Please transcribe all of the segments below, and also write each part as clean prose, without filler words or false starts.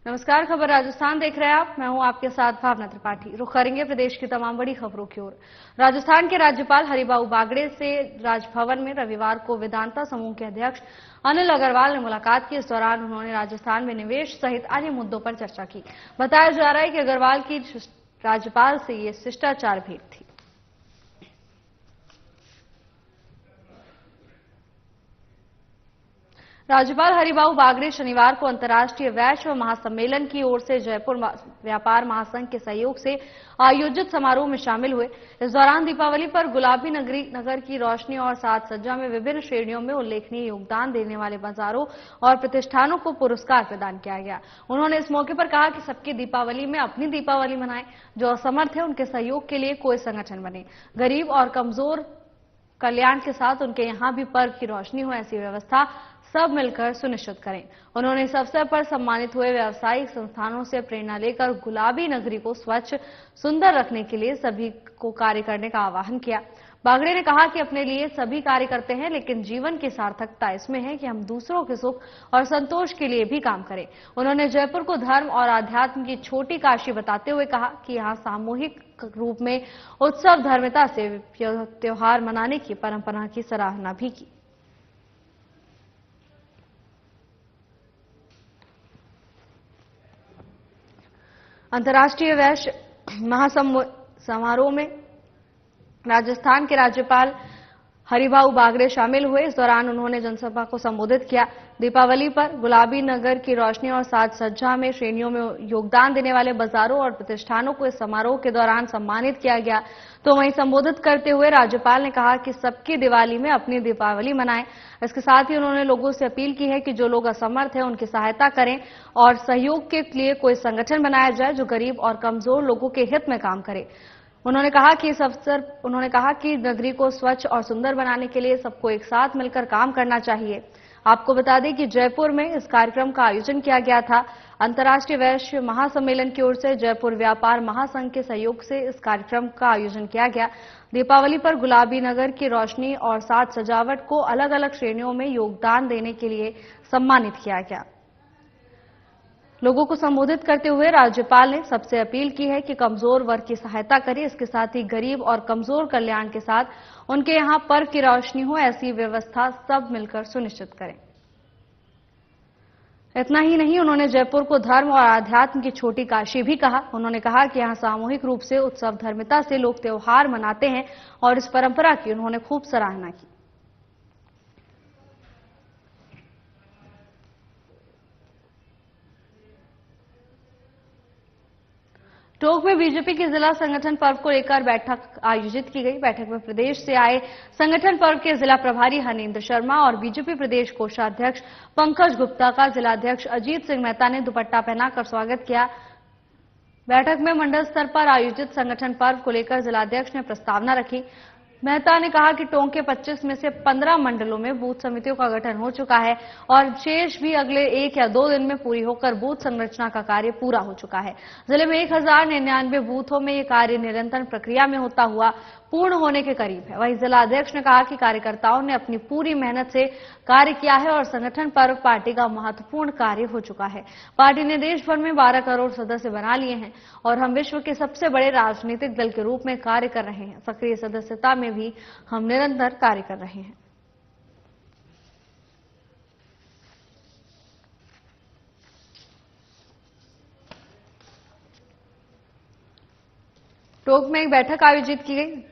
नमस्कार, खबर राजस्थान देख रहे हैं आप। मैं हूं आपके साथ भावना त्रिपाठी। रुख करेंगे प्रदेश की तमाम बड़ी खबरों की ओर। राजस्थान के राज्यपाल हरिबाऊ बागड़े से राजभवन में रविवार को वेदांता समूह के अध्यक्ष अनिल अग्रवाल ने मुलाकात की। इस दौरान उन्होंने राजस्थान में निवेश सहित अन्य मुद्दों पर चर्चा की। बताया जा रहा है कि अग्रवाल की राज्यपाल से ये शिष्टाचार भेंट थी। राज्यपाल हरिबाऊ बागड़े शनिवार को अंतर्राष्ट्रीय वैश्व महासम्मेलन की ओर से जयपुर व्यापार महासंघ के सहयोग से आयोजित समारोह में शामिल हुए। इस दौरान दीपावली पर गुलाबी नगर की रोशनी और साज सज्जा में विभिन्न श्रेणियों में उल्लेखनीय योगदान देने वाले बाजारों और प्रतिष्ठानों को पुरस्कार प्रदान किया गया। उन्होंने इस मौके पर कहा कि सबकी दीपावली में अपनी दीपावली मनाएं। जो असमर्थ है उनके सहयोग के लिए कोई संगठन बने। गरीब और कमजोर कल्याण के साथ उनके यहाँ भी पर्व की रोशनी हो, ऐसी व्यवस्था सब मिलकर सुनिश्चित करें। उन्होंने इस अवसर पर सम्मानित हुए व्यावसायिक संस्थानों से प्रेरणा लेकर गुलाबी नगरी को स्वच्छ सुंदर रखने के लिए सभी को कार्य करने का आह्वान किया। बागड़े ने कहा कि अपने लिए सभी कार्य करते हैं, लेकिन जीवन की सार्थकता इसमें है कि हम दूसरों के सुख और संतोष के लिए भी काम करें। उन्होंने जयपुर को धर्म और आध्यात्म की छोटी काशी बताते हुए कहा कि यहाँ सामूहिक रूप में उत्सव धर्मिता से त्योहार मनाने की परंपरा की सराहना भी की। अंतर्राष्ट्रीय वैश्य महासमारोह में राजस्थान के राज्यपाल हरिबाऊ बागड़े शामिल हुए। इस दौरान उन्होंने जनसभा को संबोधित किया। दीपावली पर गुलाबी नगर की रोशनी और साज सज्जा में श्रेणियों में योगदान देने वाले बाजारों और प्रतिष्ठानों को इस समारोह के दौरान सम्मानित किया गया। तो वहीं संबोधित करते हुए राज्यपाल ने कहा कि सबकी दिवाली में अपनी दीपावली मनाएं। इसके साथ ही उन्होंने लोगों से अपील की है कि जो लोग असमर्थ हैं उनकी सहायता करें और सहयोग के लिए कोई संगठन बनाया जाए जो गरीब और कमजोर लोगों के हित में काम करे। उन्होंने कहा कि नगरी को स्वच्छ और सुंदर बनाने के लिए सबको एक साथ मिलकर काम करना चाहिए। आपको बता दें कि जयपुर में इस कार्यक्रम का आयोजन किया गया था। अंतर्राष्ट्रीय वैश्य महासम्मेलन की ओर से जयपुर व्यापार महासंघ के सहयोग से इस कार्यक्रम का आयोजन किया गया। दीपावली पर गुलाबी नगर की रोशनी और साज सजावट को अलग अलग श्रेणियों में योगदान देने के लिए सम्मानित किया गया। लोगों को संबोधित करते हुए राज्यपाल ने सबसे अपील की है कि कमजोर वर्ग की सहायता करें। इसके साथ ही गरीब और कमजोर कल्याण के साथ उनके यहाँ पर्व की रोशनी हो, ऐसी व्यवस्था सब मिलकर सुनिश्चित करें। इतना ही नहीं, उन्होंने जयपुर को धर्म और आध्यात्म की छोटी काशी भी कहा। उन्होंने कहा कि यहाँ सामूहिक रूप से उत्सव धर्मिता से लोग त्योहार मनाते हैं और इस परंपरा की उन्होंने खूब सराहना की। टोंक में बीजेपी के जिला संगठन पर्व को लेकर बैठक आयोजित की गई। बैठक में प्रदेश से आए संगठन पर्व के जिला प्रभारी हरेंद्र शर्मा और बीजेपी प्रदेश कोषाध्यक्ष पंकज गुप्ता का जिलाध्यक्ष अजीत सिंह मेहता ने दुपट्टा पहनाकर स्वागत किया। बैठक में मंडल स्तर पर आयोजित संगठन पर्व को लेकर जिलाध्यक्ष ने प्रस्तावना रखी। मेहता ने कहा कि टोंक के 25 में से 15 मंडलों में बूथ समितियों का गठन हो चुका है और शेष भी अगले 1 या 2 दिन में पूरी होकर बूथ संरचना का कार्य पूरा हो चुका है। जिले में 1099 बूथों में ये कार्य निरंतर प्रक्रिया में होता हुआ पूर्ण होने के करीब है। वहीं जिलाध्यक्ष ने कहा कि कार्यकर्ताओं ने अपनी पूरी मेहनत से कार्य किया है और संगठन पर्व पार्टी का महत्वपूर्ण कार्य हो चुका है। पार्टी ने देश भर में 12 करोड़ सदस्य बना लिए हैं और हम विश्व के सबसे बड़े राजनीतिक दल के रूप में कार्य कर रहे हैं। सक्रिय सदस्यता में भी हम निरंतर कार्य कर रहे हैं। टोंक में एक बैठक आयोजित की गई।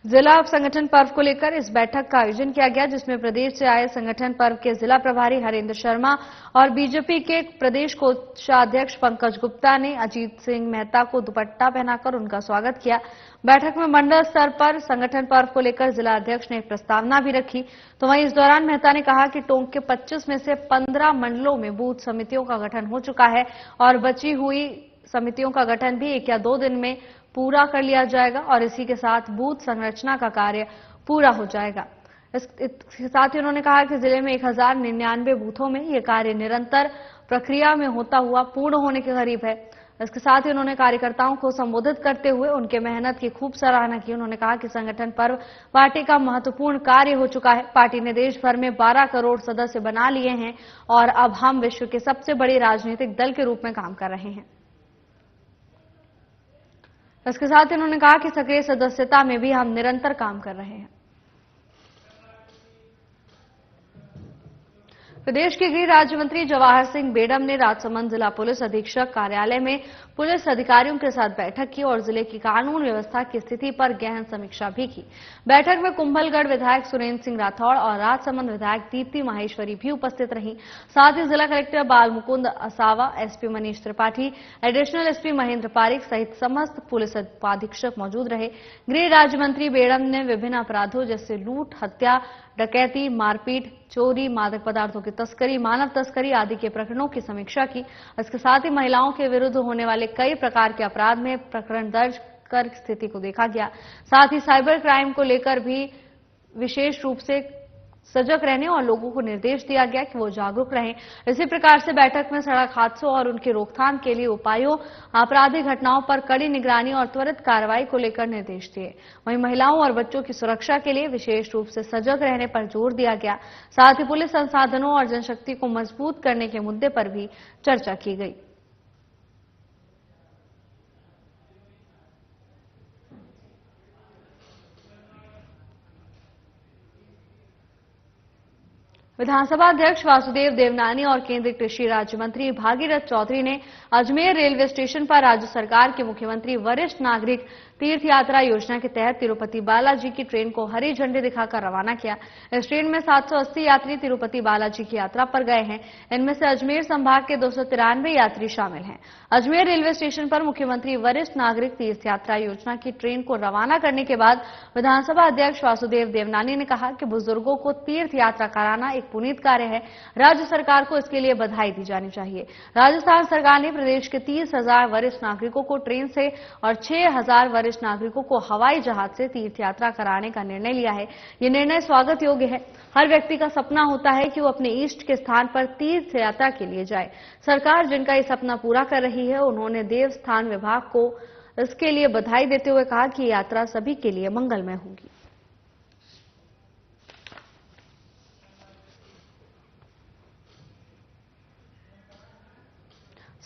जिला संगठन पर्व को लेकर इस बैठक का आयोजन किया गया, जिसमें प्रदेश से आए संगठन पर्व के जिला प्रभारी हरेंद्र शर्मा और बीजेपी के प्रदेश कोषाध्यक्ष पंकज गुप्ता ने अजीत सिंह मेहता को दुपट्टा पहनाकर उनका स्वागत किया। बैठक में मंडल स्तर पर संगठन पर्व को लेकर जिला अध्यक्ष ने एक प्रस्तावना भी रखी। तो वहीं इस दौरान मेहता ने कहा कि टोंक के 25 में से 15 मंडलों में बूथ समितियों का गठन हो चुका है और बची हुई समितियों का गठन भी 1 या 2 दिन में पूरा कर लिया जाएगा और इसी के साथ बूथ संरचना का कार्य पूरा हो जाएगा। इसके साथ ही उन्होंने कहा कि जिले में 1099 बूथों में यह कार्य निरंतर प्रक्रिया में होता हुआ पूर्ण होने के करीब है। इसके साथ ही उन्होंने कार्यकर्ताओं को संबोधित करते हुए उनके मेहनत की खूब सराहना की। उन्होंने कहा कि संगठन पर्व पार्टी का महत्वपूर्ण कार्य हो चुका है। पार्टी ने देश भर में 12 करोड़ सदस्य बना लिए हैं और अब हम विश्व के सबसे बड़े राजनीतिक दल के रूप में काम कर रहे हैं। इसके साथ ही उन्होंने कहा कि सक्रिय सदस्यता में भी हम निरंतर काम कर रहे हैं। प्रदेश के गृह राज्य मंत्री जवाहर सिंह बेडम ने राजसमंद जिला पुलिस अधीक्षक कार्यालय में पुलिस अधिकारियों के साथ बैठक की और जिले की कानून व्यवस्था की स्थिति पर गहन समीक्षा भी की। बैठक में कुंभलगढ़ विधायक सुरेंद्र सिंह राठौड़ और राजसमंद विधायक दीप्ति माहेश्वरी भी उपस्थित रहीं। साथ ही जिला collector Bal Mukund Asawa, SP Manish Tripathi, additional SP Mahendra Pareek सहित समस्त पुलिस उपाधीक्षक मौजूद रहे। गृह राज्य मंत्री बेडम ने विभिन्न अपराधों जैसे लूट, हत्या, डकैती, मारपीट, चोरी, मादक पदार्थों की तस्करी, मानव तस्करी आदि के प्रकरणों की समीक्षा की। इसके साथ ही महिलाओं के विरुद्ध होने वाले कई प्रकार के अपराध में प्रकरण दर्ज कर स्थिति को देखा गया। साथ ही साइबर क्राइम को लेकर भी विशेष रूप से सजग रहने और लोगों को निर्देश दिया गया कि वो जागरूक रहें। इसी प्रकार से बैठक में सड़क हादसों और उनकी रोकथाम के लिए उपायों, आपराधिक घटनाओं पर कड़ी निगरानी और त्वरित कार्रवाई को लेकर निर्देश दिए। वहीं महिलाओं और बच्चों की सुरक्षा के लिए विशेष रूप से सजग रहने पर जोर दिया गया। साथ ही पुलिस संसाधनों और जनशक्ति को मजबूत करने के मुद्दे पर भी चर्चा की गई। विधानसभा अध्यक्ष वासुदेव देवनानी और केंद्रीय कृषि राज्य मंत्री भागीरथ चौधरी ने अजमेर रेलवे स्टेशन पर राज्य सरकार के मुख्यमंत्री वरिष्ठ नागरिक तीर्थ यात्रा योजना के तहत तिरुपति बालाजी की ट्रेन को हरी झंडी दिखाकर रवाना किया। इस ट्रेन में 780 यात्री तिरुपति बालाजी की यात्रा पर गए हैं। इनमें से अजमेर संभाग के 293 यात्री शामिल हैं। अजमेर रेलवे स्टेशन पर मुख्यमंत्री वरिष्ठ नागरिक तीर्थ यात्रा योजना की ट्रेन को रवाना करने के बाद विधानसभा अध्यक्ष वासुदेव देवनानी ने कहा कि बुजुर्गों को तीर्थ यात्रा कराना एक पुनीत कार्य है। राज्य सरकार को इसके लिए बधाई दी जानी चाहिए। राजस्थान सरकार ने प्रदेश के 30,000 वरिष्ठ नागरिकों को ट्रेन से और 6,000 वरिष्ठ नागरिकों को हवाई जहाज से तीर्थ यात्रा कराने का निर्णय लिया है। ये निर्णय स्वागत योग्य है। हर व्यक्ति का सपना होता है कि वो अपने इष्ट के स्थान पर तीर्थ यात्रा के लिए जाए। सरकार जिनका ये सपना पूरा कर रही है, उन्होंने देवस्थान विभाग को इसके लिए बधाई देते हुए कहा कि यात्रा सभी के लिए मंगलमय होगी।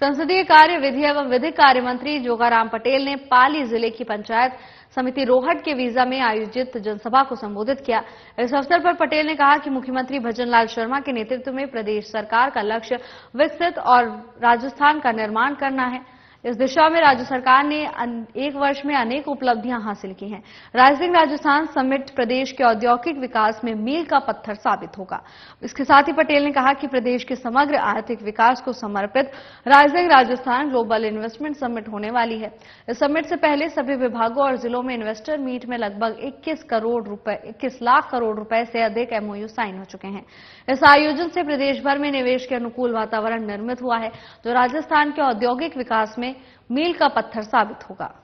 संसदीय कार्य, विधि एवं विधिक कार्य मंत्री जोगाराम पटेल ने पाली जिले की पंचायत समिति रोहट के वीजा में आयोजित जनसभा को संबोधित किया। इस अवसर पर पटेल ने कहा कि मुख्यमंत्री भजनलाल शर्मा के नेतृत्व में प्रदेश सरकार का लक्ष्य विकसित और राजस्थान का निर्माण करना है। इस दिशा में राज्य सरकार ने एक वर्ष में अनेक उपलब्धियां हासिल की हैं। राइजिंग राजस्थान समिट प्रदेश के औद्योगिक विकास में मील का पत्थर साबित होगा। इसके साथ ही पटेल ने कहा कि प्रदेश के समग्र आर्थिक विकास को समर्पित rising Rajasthan global investment summit होने वाली है। इस समिट से पहले सभी विभागों और जिलों में इन्वेस्टर मीट में लगभग 21 लाख करोड़ रुपए से अधिक एमओयू साइन हो चुके हैं। इस आयोजन से प्रदेश भर में निवेश के अनुकूल वातावरण निर्मित हुआ है, जो राजस्थान के औद्योगिक विकास में मील का पत्थर साबित होगा।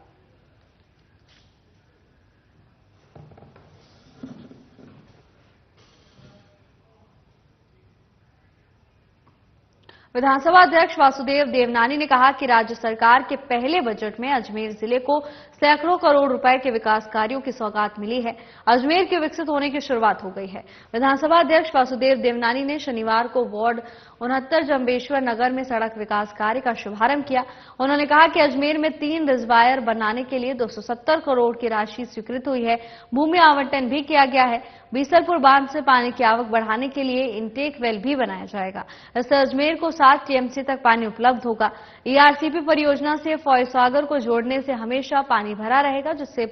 विधानसभा अध्यक्ष वासुदेव देवनानी ने कहा कि राज्य सरकार के पहले बजट में अजमेर जिले को सैकड़ों करोड़ रुपए के विकास कार्यों की सौगात मिली है। अजमेर के विकसित होने की शुरुआत हो गई है। विधानसभा अध्यक्ष वासुदेव देवनानी ने शनिवार को वार्ड 69 जंबेश्वर नगर में सड़क विकास कार्य का शुभारंभ किया। उन्होंने कहा कि अजमेर में 3 रिजर्वायर बनाने के लिए 270 करोड़ की राशि स्वीकृत हुई है। भूमि आवंटन भी किया गया है। बीसलपुर बांध से पानी की आवक बढ़ाने के लिए इंटेक वेल भी बनाया जाएगा। इससे अजमेर को 7 टीएमसी तक पानी उपलब्ध होगा। ईआरसीपी परियोजना से फॉयसागर को जोड़ने से हमेशा पानी भरा रहेगा, जिससे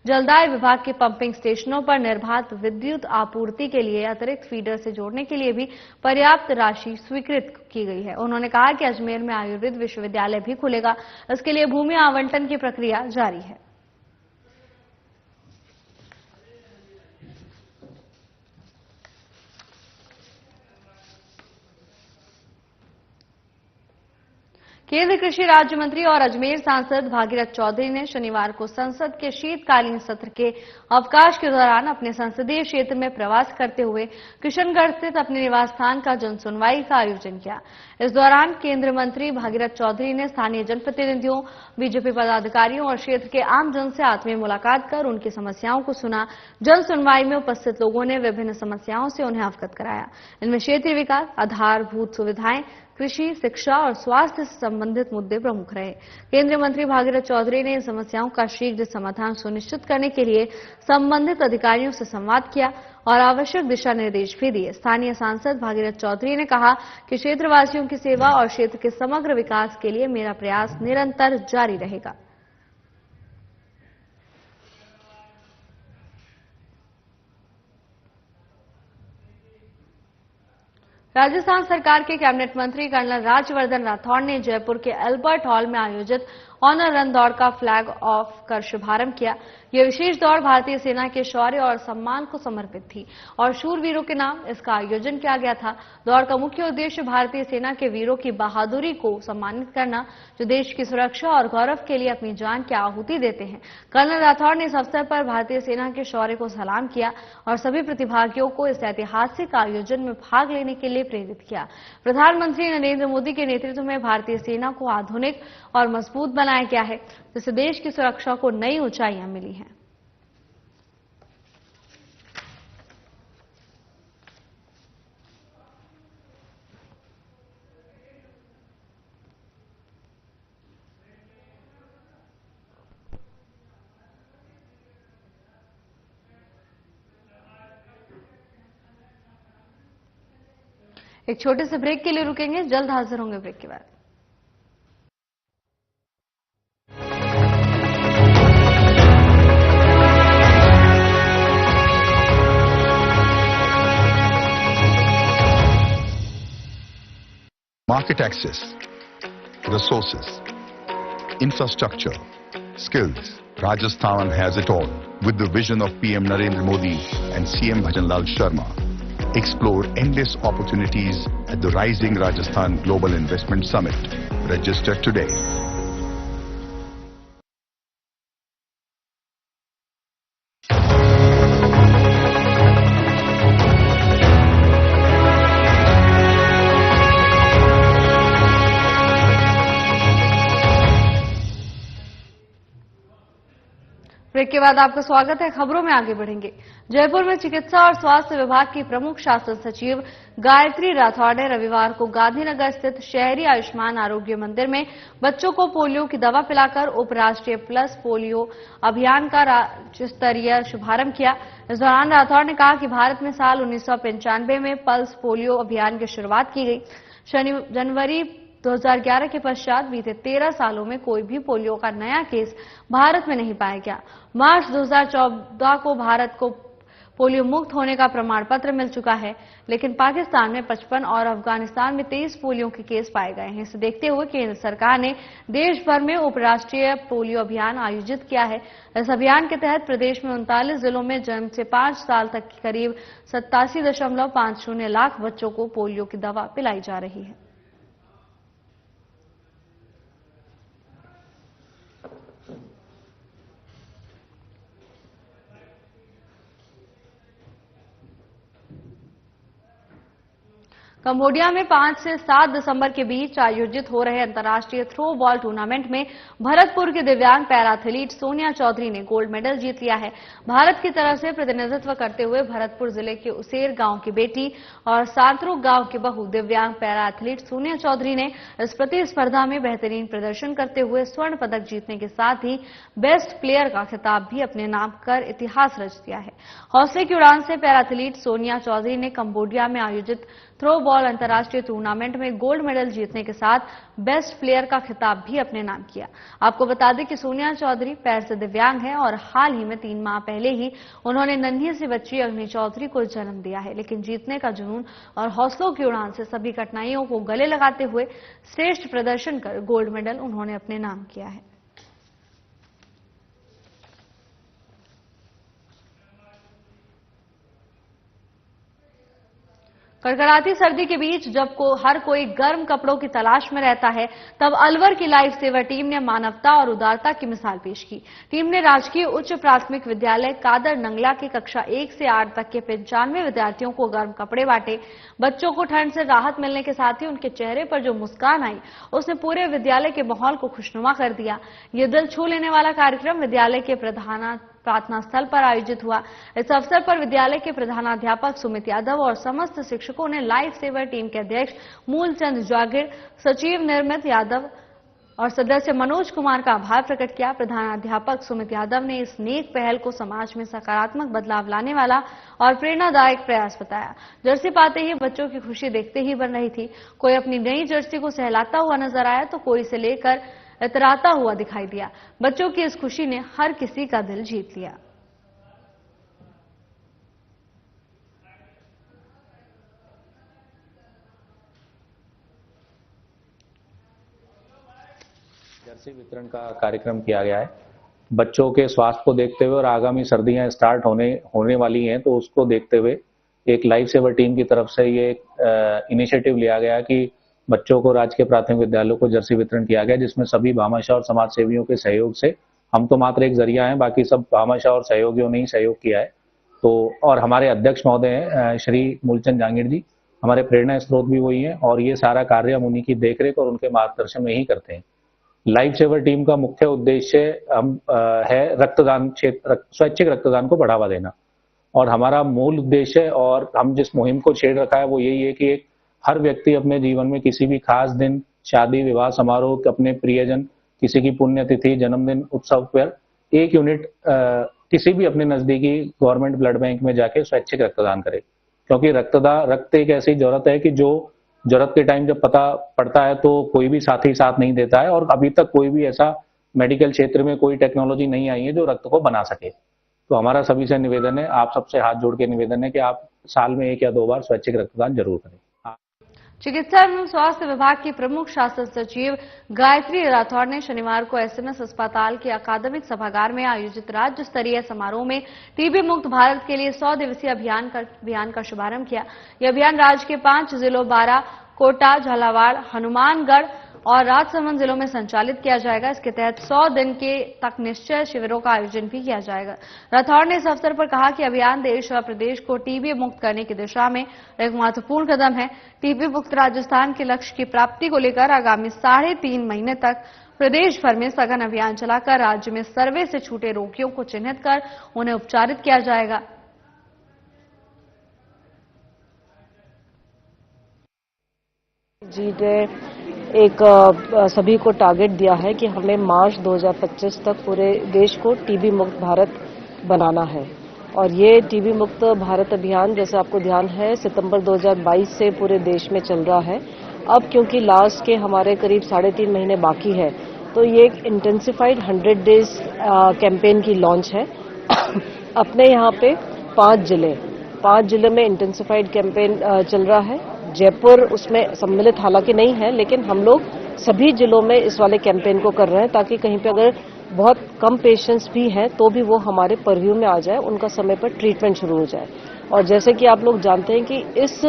जलदाय विभाग के पंपिंग स्टेशनों पर निर्बाध विद्युत आपूर्ति के लिए अतिरिक्त फीडर से जोड़ने के लिए भी पर्याप्त राशि स्वीकृत की गई है। उन्होंने कहा कि अजमेर में आयुर्वेद विश्वविद्यालय भी खुलेगा। इसके लिए भूमि आवंटन की प्रक्रिया जारी है। केंद्रीय कृषि राज्य मंत्री और अजमेर सांसद भागीरथ चौधरी ने शनिवार को संसद के शीतकालीन सत्र के अवकाश के दौरान अपने संसदीय क्षेत्र में प्रवास करते हुए किशनगढ़ स्थित अपने निवास स्थान का जनसुनवाई का आयोजन किया। इस दौरान केंद्रीय मंत्री भागीरथ चौधरी ने स्थानीय जनप्रतिनिधियों, बीजेपी पदाधिकारियों और क्षेत्र के आमजन से आत्मीय मुलाकात कर उनकी समस्याओं को सुना। जनसुनवाई में उपस्थित लोगों ने विभिन्न समस्याओं से उन्हें अवगत कराया। इनमें क्षेत्रीय विकास, आधारभूत सुविधाएं, कृषि, शिक्षा और स्वास्थ्य से संबंधित मुद्दे प्रमुख रहे। केंद्रीय मंत्री भागीरथ चौधरी ने इन समस्याओं का शीघ्र समाधान सुनिश्चित करने के लिए संबंधित अधिकारियों से संवाद किया और आवश्यक दिशा निर्देश भी दिए। स्थानीय सांसद भागीरथ चौधरी ने कहा कि क्षेत्रवासियों की सेवा और क्षेत्र के समग्र विकास के लिए मेरा प्रयास निरंतर जारी रहेगा। राजस्थान सरकार के कैबिनेट मंत्री कर्नल राज्यवर्धन राठौड़ ने जयपुर के अल्बर्ट हॉल में आयोजित ऑनर रन दौड़ का फ्लैग ऑफ कर शुभारंभ किया। यह विशेष दौड़ भारतीय सेना के शौर्य और सम्मान को समर्पित थी और शूरवीरों के नाम इसका आयोजन किया गया था। दौड़ का मुख्य उद्देश्य भारतीय सेना के वीरों की बहादुरी को सम्मानित करना, जो देश की सुरक्षा और गौरव के लिए अपनी जान की आहुति देते हैं। कर्नल राठौड़ ने इस अवसर पर भारतीय सेना के शौर्य को सलाम किया और सभी प्रतिभागियों को इस ऐतिहासिक आयोजन में भाग लेने के लिए प्रेरित किया। प्रधानमंत्री नरेंद्र मोदी के नेतृत्व में भारतीय सेना को आधुनिक और मजबूत बनाया गया है, जिससे देश की सुरक्षा को नई ऊंचाइयां मिली हैं। एक छोटे से ब्रेक के लिए रुकेंगे, जल्द हाजिर होंगे ब्रेक के बाद। Market access, resources, infrastructure, skills. Rajasthan has it all. With the vision of PM Narendra Modi and CM Bhajanlal Sharma, explore endless opportunities at the Rising Rajasthan Global Investment Summit. Register today. Break के बाद आपका स्वागत है। खबरों में आगे बढ़ेंगे। जयपुर में चिकित्सा और स्वास्थ्य विभाग की प्रमुख शासन सचिव गायत्री राठौड़ ने रविवार को गांधीनगर स्थित शहरी आयुष्मान आरोग्य मंदिर में बच्चों को पोलियो की दवा पिलाकर उपराष्ट्रीय प्लस पोलियो अभियान का राज्य स्तरीय शुभारंभ किया। इस दौरान राठौड़ ने कहा कि भारत में साल 1995 में पल्स पोलियो अभियान की शुरुआत की गई। जनवरी 2011 के पश्चात बीते 13 सालों में कोई भी पोलियो का नया केस भारत में नहीं पाया गया। मार्च 2014 को भारत को पोलियो मुक्त होने का प्रमाण पत्र मिल चुका है, लेकिन पाकिस्तान में 55 और अफगानिस्तान में 23 पोलियो के केस पाए गए हैं। इसे देखते हुए केंद्र सरकार ने देश भर में उपराष्ट्रीय पोलियो अभियान आयोजित किया है। इस अभियान के तहत प्रदेश में 39 जिलों में जन्म से 5 साल तक के करीब 87.50 लाख बच्चों को पोलियो की दवा पिलाई जा रही है। कंबोडिया में 5 से 7 दिसंबर के बीच आयोजित हो रहे अंतर्राष्ट्रीय थ्रो बॉल टूर्नामेंट में भरतपुर के दिव्यांग पैरा एथलीट सोनिया चौधरी ने गोल्ड मेडल जीत लिया है। भारत की तरफ से प्रतिनिधित्व करते हुए भरतपुर जिले के उसेर गांव की बेटी और सांतरो गांव की बहू दिव्यांग पैरा एथलीट सोनिया चौधरी ने इस प्रतिस्पर्धा में बेहतरीन प्रदर्शन करते हुए स्वर्ण पदक जीतने के साथ ही बेस्ट प्लेयर का खिताब भी अपने नाम कर इतिहास रच दिया है। हौसले की उड़ान से पैरा एथलीट सोनिया चौधरी ने कंबोडिया में आयोजित थ्रो बॉल अंतर्राष्ट्रीय टूर्नामेंट में गोल्ड मेडल जीतने के साथ बेस्ट प्लेयर का खिताब भी अपने नाम किया। आपको बता दें कि सोनिया चौधरी पैर से दिव्यांग है और हाल ही में 3 माह पहले ही उन्होंने नन्ही सी बच्ची अग्नि चौधरी को जन्म दिया है, लेकिन जीतने का जुनून और हौसलों की उड़ान से सभी कठिनाइयों को गले लगाते हुए श्रेष्ठ प्रदर्शन कर गोल्ड मेडल उन्होंने अपने नाम किया है। कड़कड़ाती सर्दी के बीच जब हर कोई गर्म कपड़ों की तलाश में रहता है, तब अलवर की लाइफ सेवर टीम ने मानवता और उदारता की मिसाल पेश की। टीम ने राजकीय उच्च प्राथमिक विद्यालय कादर नंगला की कक्षा 1 से 8 तक के 95 विद्यार्थियों को गर्म कपड़े बांटे। बच्चों को ठंड से राहत मिलने के साथ ही उनके चेहरे पर जो मुस्कान आई, उसने पूरे विद्यालय के माहौल को खुशनुमा कर दिया। ये दिल छू लेने वाला कार्यक्रम विद्यालय के प्रार्थना स्थल पर आयोजित हुआ। इस अवसर पर विद्यालय के प्रधानाध्यापक सुमित यादव और समस्त शिक्षकों ने लाइफ सेवर टीम के अध्यक्ष मूलचंद जागीर, सचिव निर्मित यादव और सदस्य मनोज कुमार का आभार प्रकट किया। प्रधानाध्यापक सुमित यादव ने इस नेक पहल को समाज में सकारात्मक बदलाव लाने वाला और प्रेरणादायक प्रयास बताया। जर्सी पाते ही बच्चों की खुशी देखते ही बन रही थी। कोई अपनी नई जर्सी को सहलाता हुआ नजर आया तो कोई इसे लेकर इतराता हुआ दिखाई दिया। बच्चों की इस खुशी ने हर किसी का दिल जीत लिया। जर्सी वितरण का कार्यक्रम किया गया है। बच्चों के स्वास्थ्य को देखते हुए और आगामी सर्दियां स्टार्ट होने वाली हैं, तो उसको देखते हुए एक लाइफ सेवर टीम की तरफ से ये इनिशिएटिव लिया गया कि बच्चों को राजकीय प्राथमिक विद्यालयों को जर्सी वितरण किया गया, जिसमें सभी भामाशाह और समाज सेवियों के सहयोग से, हम तो मात्र एक जरिया हैं, बाकी सब भामाशाह और सहयोगियों ने ही सहयोग किया है। तो और हमारे अध्यक्ष महोदय हैं श्री मूलचंद जांगीर जी, हमारे प्रेरणा स्रोत भी वही हैं और ये सारा कार्य हम उन्हीं की देखरेख और उनके मार्गदर्शन में ही करते हैं। लाइफ सेवर टीम का मुख्य उद्देश्य है रक्तदान क्षेत्र, स्वैच्छिक रक्तदान को बढ़ावा देना, और हमारा मूल उद्देश्य और हम जिस मुहिम को छेड़ रखा है वो यही है कि हर व्यक्ति अपने जीवन में किसी भी खास दिन, शादी, विवाह समारोह, अपने प्रियजन, किसी की पुण्यतिथि, जन्मदिन, उत्सव पर 1 यूनिट किसी भी अपने नजदीकी गवर्नमेंट ब्लड बैंक में जाके स्वैच्छिक रक्तदान करे। क्योंकि रक्त एक ऐसी जरूरत है कि जो जरूरत के टाइम जब पता पड़ता है तो कोई भी साथी साथ नहीं देता है, और अभी तक कोई भी ऐसा मेडिकल क्षेत्र में कोई टेक्नोलॉजी नहीं आई है जो रक्त को बना सके। तो हमारा सभी से निवेदन है, आप सबसे हाथ जोड़ के निवेदन है कि आप साल में 1 या 2 बार स्वैच्छिक रक्तदान जरूर करें। चिकित्सा एवं स्वास्थ्य विभाग की प्रमुख शासन सचिव गायत्री राठौर ने शनिवार को एसएमएस अस्पताल के अकादमिक सभागार में आयोजित राज्य स्तरीय समारोह में टीबी मुक्त भारत के लिए 100 दिवसीय अभियान का शुभारंभ किया। यह अभियान राज्य के 5 जिलों बारा, कोटा, झालावाड़, हनुमानगढ़ और राजसमंद जिलों में संचालित किया जाएगा। इसके तहत 100 दिन के तक निश्चय शिविरों का आयोजन भी किया जाएगा। राठौर ने इस अवसर पर कहा कि अभियान देश और प्रदेश को टीबी मुक्त करने की दिशा में एक महत्वपूर्ण कदम है। टीबी मुक्त राजस्थान के लक्ष्य की प्राप्ति को लेकर आगामी 3.5 महीने तक प्रदेश भर में सघन अभियान चलाकर राज्य में सर्वे से छूटे रोगियों को चिन्हित कर उन्हें उपचारित किया जाएगा। जी ने एक सभी को टारगेट दिया है कि हमें मार्च 2025 तक पूरे देश को टीबी मुक्त भारत बनाना है। और ये टीबी मुक्त भारत अभियान, जैसे आपको ध्यान है, सितंबर 2022 से पूरे देश में चल रहा है। अब क्योंकि लास्ट के हमारे करीब 3.5 महीने बाकी है, तो ये एक इंटेंसिफाइड 100 डेज कैंपेन की लॉन्च है। अपने यहाँ पे 5 जिले में इंटेंसिफाइड कैंपेन चल रहा है। जयपुर उसमें सम्मिलित हालांकि नहीं है, लेकिन हम लोग सभी जिलों में इस वाले कैंपेन को कर रहे हैं, ताकि कहीं पे अगर बहुत कम पेशेंट्स भी हैं तो भी वो हमारे परव्यू में आ जाए, उनका समय पर ट्रीटमेंट शुरू हो जाए। और जैसे कि आप लोग जानते हैं कि इस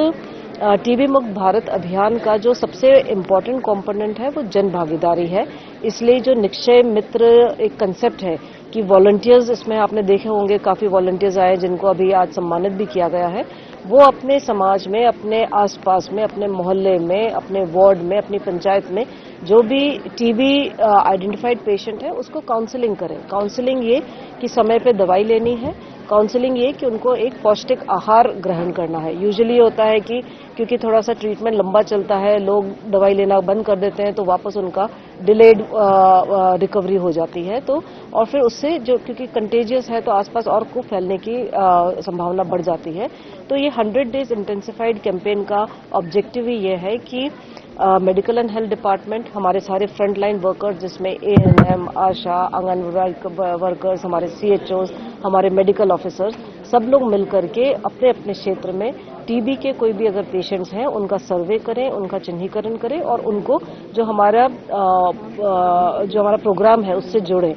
टीबी मुक्त भारत अभियान का जो सबसे इम्पोर्टेंट कंपोनेंट है वो जन भागीदारी है। इसलिए जो निक्षय मित्र एक कंसेप्ट है कि वॉलंटियर्स, इसमें आपने देखे होंगे काफी वॉलंटियर्स आए जिनको अभी आज सम्मानित भी किया गया है। वो अपने समाज में, अपने आसपास में, अपने मोहल्ले में, अपने वार्ड में, अपनी पंचायत में जो भी टीबी आइडेंटिफाइड पेशेंट है उसको काउंसलिंग करें। काउंसलिंग ये कि समय पे दवाई लेनी है, काउंसलिंग ये कि उनको एक पौष्टिक आहार ग्रहण करना है। यूजुअली होता है कि क्योंकि थोड़ा सा ट्रीटमेंट लंबा चलता है, लोग दवाई लेना बंद कर देते हैं, तो वापस उनका डिलेड रिकवरी हो जाती है। तो और फिर उससे जो, क्योंकि कंटेजियस है तो आसपास और को फैलने की संभावना बढ़ जाती है। तो ये 100 डेज इंटेंसिफाइड कैंपेन का ऑब्जेक्टिव ही ये है कि मेडिकल एंड हेल्थ डिपार्टमेंट, हमारे सारे फ्रंटलाइन वर्कर्स जिसमें एएनएम, आशा, आंगनबाड़ी वर्कर्स, हमारे सीएचओज, हमारे मेडिकल ऑफिसर्स, सब लोग मिलकर के अपने अपने क्षेत्र में टीबी के कोई भी अगर पेशेंट्स हैं उनका सर्वे करें, उनका चिन्हीकरण करें और उनको जो हमारा प्रोग्राम है उससे जोड़ें।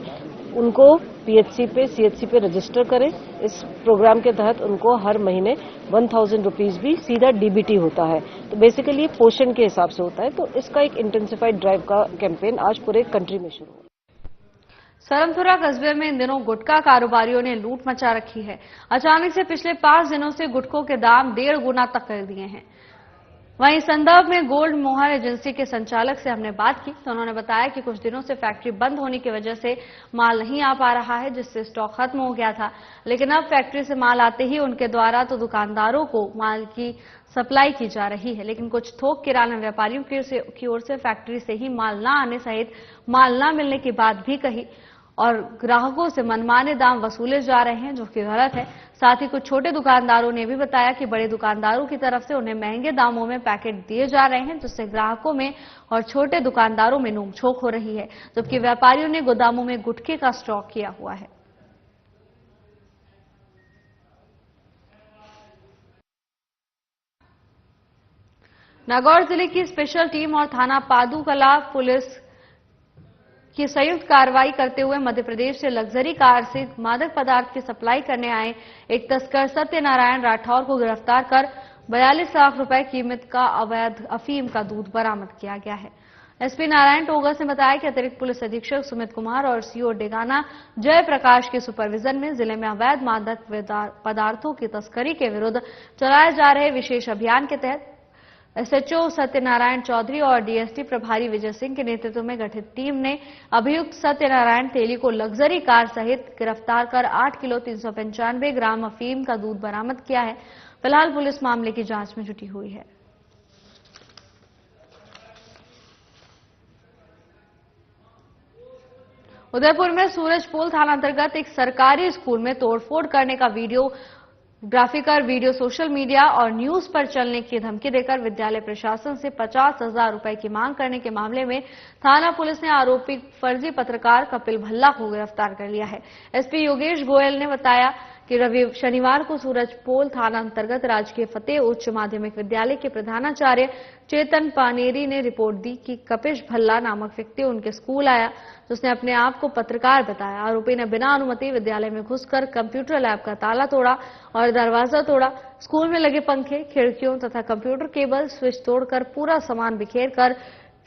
उनको पीएचसी पे सीएचसी पे रजिस्टर करें। इस प्रोग्राम के तहत उनको हर महीने 1000 रुपीज भी सीधा डीबीटी होता है। तो बेसिकली पोषण के हिसाब से होता है। तो इसका एक इंटेंसिफाइड ड्राइव का कैंपेन आज पूरे कंट्री में शुरू हुआ। सरमथुरा कस्बे में इन दिनों गुटखा कारोबारियों ने लूट मचा रखी है। अचानक से पिछले 5 दिनों से गुटखों के दाम 1.5 गुना तक कर दिए हैं। वहीं इस संदर्भ में गोल्ड मोहर एजेंसी के संचालक से हमने बात की तो उन्होंने बताया कि कुछ दिनों से फैक्ट्री बंद होने की वजह से माल नहीं आ पा रहा है, जिससे स्टॉक खत्म हो गया था। लेकिन अब फैक्ट्री से माल आते ही उनके द्वारा तो दुकानदारों को माल की सप्लाई की जा रही है, लेकिन कुछ थोक किराना व्यापारियों की ओर से फैक्ट्री से ही माल न आने सहित माल न मिलने की बात भी कही और ग्राहकों से मनमाने दाम वसूले जा रहे हैं, जो कि गलत है। साथ ही कुछ छोटे दुकानदारों ने भी बताया कि बड़े दुकानदारों की तरफ से उन्हें महंगे दामों में पैकेट दिए जा रहे हैं, जिससे ग्राहकों में और छोटे दुकानदारों में नोकझोंक हो रही है, जबकि व्यापारियों ने गोदामों में गुटखे का स्टॉक किया हुआ है। नागौर जिले की स्पेशल टीम और थाना पादुकला पुलिस की संयुक्त कार्रवाई करते हुए मध्य प्रदेश से लग्जरी कार से मादक पदार्थ की सप्लाई करने आए एक तस्कर सत्यनारायण राठौर को गिरफ्तार कर 42 लाख रुपए कीमत का अवैध अफीम का दूध बरामद किया गया है। एसपी नारायण टोगस ने बताया कि अतिरिक्त पुलिस अधीक्षक सुमित कुमार और सीओ डेगाना जय प्रकाश के सुपरविजन में जिले में अवैध मादक पदार्थों की तस्करी के विरुद्ध चलाए जा रहे विशेष अभियान के तहत एसएचओ सत्यनारायण चौधरी और डीएसपी प्रभारी विजय सिंह के नेतृत्व में गठित टीम ने अभियुक्त सत्यनारायण तेली को लग्जरी कार सहित गिरफ्तार कर 8 किलो 395 ग्राम अफीम का दूध बरामद किया है। फिलहाल पुलिस मामले की जांच में जुटी हुई है। उदयपुर में सूरजपोल थाना अंतर्गत एक सरकारी स्कूल में तोड़फोड़ करने का वीडियोग्राफिकर वीडियो सोशल मीडिया और न्यूज पर चलने की धमकी देकर विद्यालय प्रशासन से 50,000 रुपए की मांग करने के मामले में थाना पुलिस ने आरोपी फर्जी पत्रकार कपिल भल्ला को गिरफ्तार कर लिया है। एसपी योगेश गोयल ने बताया कि शनिवार को सूरजपोल थाना अंतर्गत राजकीय फतेह उच्च माध्यमिक विद्यालय के प्रधानाचार्य चेतन पानेरी ने रिपोर्ट दी कि कपिश भल्ला नामक व्यक्ति उनके स्कूल आया, जिसने अपने आप को पत्रकार बताया। आरोपी ने बिना अनुमति विद्यालय में घुसकर कंप्यूटर लैब का ताला तोड़ा और दरवाजा तोड़ा। स्कूल में लगे पंखे, खिड़कियों तथा कंप्यूटर केबल स्विच तोड़कर पूरा सामान बिखेर कर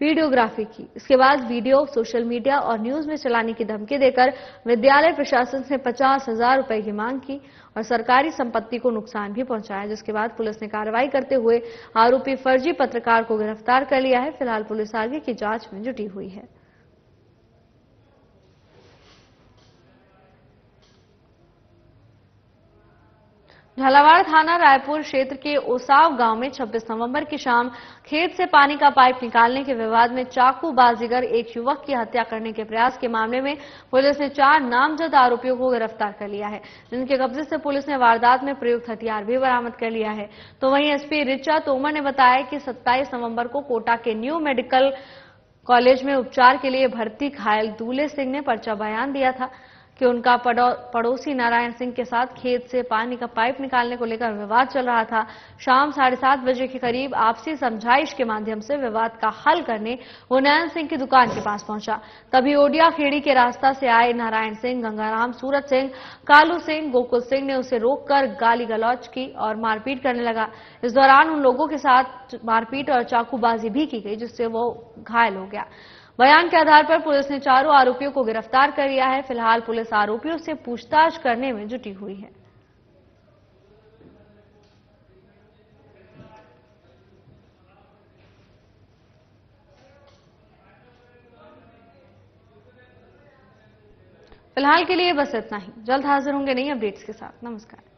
वीडियोग्राफी की। इसके बाद वीडियो सोशल मीडिया और न्यूज में चलाने की धमकी देकर विद्यालय प्रशासन से 50,000 रुपए की मांग की और सरकारी संपत्ति को नुकसान भी पहुंचाया, जिसके बाद पुलिस ने कार्रवाई करते हुए आरोपी फर्जी पत्रकार को गिरफ्तार कर लिया है। फिलहाल पुलिस आगे की जांच में जुटी हुई है। झालावाड़ थाना रायपुर क्षेत्र के ओसाव गांव में 26 नवंबर की शाम खेत से पानी का पाइप निकालने के विवाद में चाकू बाजीगर एक युवक की हत्या करने के प्रयास के मामले में पुलिस ने 4 नामजद आरोपियों को गिरफ्तार कर लिया है, जिनके कब्जे से पुलिस ने वारदात में प्रयुक्त हथियार भी बरामद कर लिया है। तो वहीं एसपी ऋचा तोमर ने बताया कि 27 नवंबर को कोटा के न्यू मेडिकल कॉलेज में उपचार के लिए भर्ती घायल दूल्हे सिंह ने पर्चा बयान दिया था कि उनका पड़ोसी नारायण सिंह के साथ खेत से पानी का पाइप निकालने को लेकर विवाद चल रहा था। शाम 7:30 बजे के करीब आपसी समझाइश के माध्यम से विवाद का हल करने वो नारायण सिंह की दुकान के पास पहुंचा। तभी ओडिया खेड़ी के रास्ता से आए नारायण सिंह, गंगाराम, सूरज सिंह, कालू सिंह, गोकुल सिंह ने उसे रोककर गाली गलौज की और मारपीट करने लगा। इस दौरान उन लोगों के साथ मारपीट और चाकूबाजी भी की गई, जिससे वो घायल हो गया। बयान के आधार पर पुलिस ने चारों आरोपियों को गिरफ्तार कर लिया है। फिलहाल पुलिस आरोपियों से पूछताछ करने में जुटी हुई है। फिलहाल के लिए बस इतना ही। जल्द हाजिर होंगे नई अपडेट्स के साथ। नमस्कार।